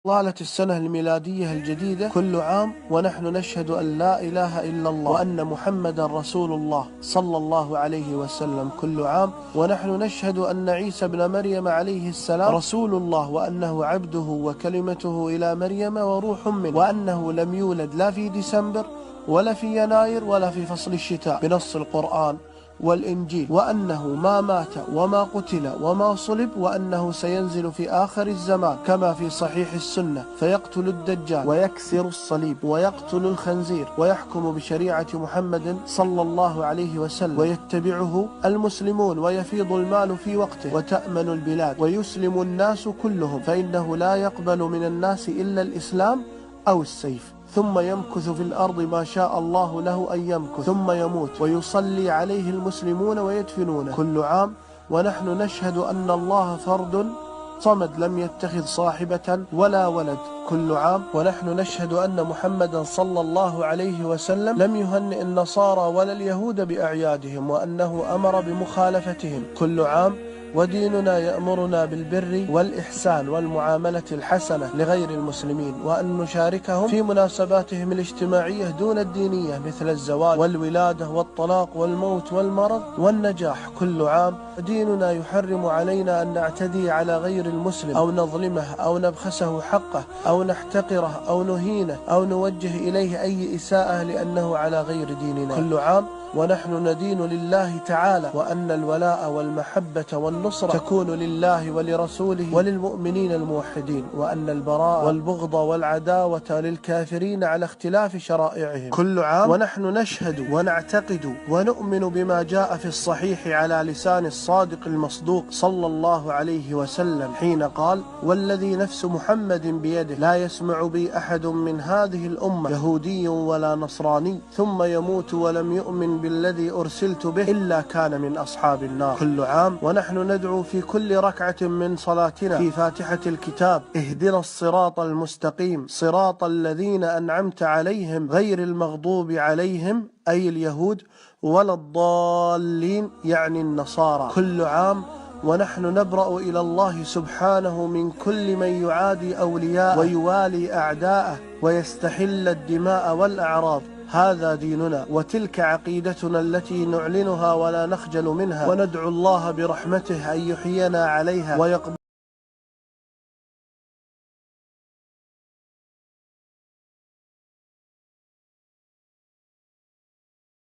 طالت السنة الميلادية الجديدة كل عام ونحن نشهد أن لا إله إلا الله وأن محمدا رسول الله صلى الله عليه وسلم. كل عام ونحن نشهد أن عيسى بن مريم عليه السلام رسول الله وأنه عبده وكلمته إلى مريم وروح منه، وأنه لم يولد لا في ديسمبر ولا في يناير ولا في فصل الشتاء بنص القرآن والإنجيل، وأنه ما مات وما قتل وما صلب، وأنه سينزل في آخر الزمان كما في صحيح السنة فيقتل الدجال ويكسر الصليب ويقتل الخنزير ويحكم بشريعة محمد صلى الله عليه وسلم ويتبعه المسلمون ويفيض المال في وقته وتأمن البلاد ويسلم الناس كلهم، فإنه لا يقبل من الناس إلا الإسلام أو السيف، ثم يمكث في الأرض ما شاء الله له أن يمكث ثم يموت ويصلي عليه المسلمون ويدفنونه كل عام ونحن نشهد أن الله فرد صمد لم يتخذ صاحبة ولا ولد كل عام ونحن نشهد أن محمدا صلى الله عليه وسلم لم يهنئ النصارى ولا اليهود بأعيادهم وأنه أمر بمخالفتهم كل عام، وديننا يأمرنا بالبر والإحسان والمعاملة الحسنة لغير المسلمين، وأن نشاركهم في مناسباتهم الاجتماعية دون الدينية مثل الزواج والولادة والطلاق والموت والمرض والنجاح كل عام. ديننا يحرم علينا أن نعتدي على غير المسلم أو نظلمه أو نبخسه حقه أو نحتقره أو نهينه أو نوجه إليه أي إساءة لأنه على غير ديننا كل عام ونحن ندين لله تعالى، وأن الولاء والمحبة والنصرة تكون لله ولرسوله وللمؤمنين الموحدين، وأن البراء والبغض والعداوة للكافرين على اختلاف شرائعهم كل عام ونحن نشهد ونعتقد ونؤمن بما جاء في الصحيح على لسان الصادق المصدوق صلى الله عليه وسلم حين قال: والذي نفس محمد بيده لا يسمع بي أحد من هذه الأمة يهودي ولا نصراني ثم يموت ولم يؤمن بالذي أرسلت به إلا كان من أصحاب النار كل عام ونحن ندعو في كل ركعة من صلاتنا في فاتحة الكتاب: اهدنا الصراط المستقيم صراط الذين أنعمت عليهم غير المغضوب عليهم أي اليهود ولا الضالين يعني النصارى كل عام ونحن نبرأ إلى الله سبحانه من كل من يعادي أولياءه ويوالي أعداءه ويستحل الدماء والأعراض. هذا ديننا وتلك عقيدتنا التي نعلنها ولا نخجل منها، وندعو الله برحمته أن يحيينا عليها ويقبل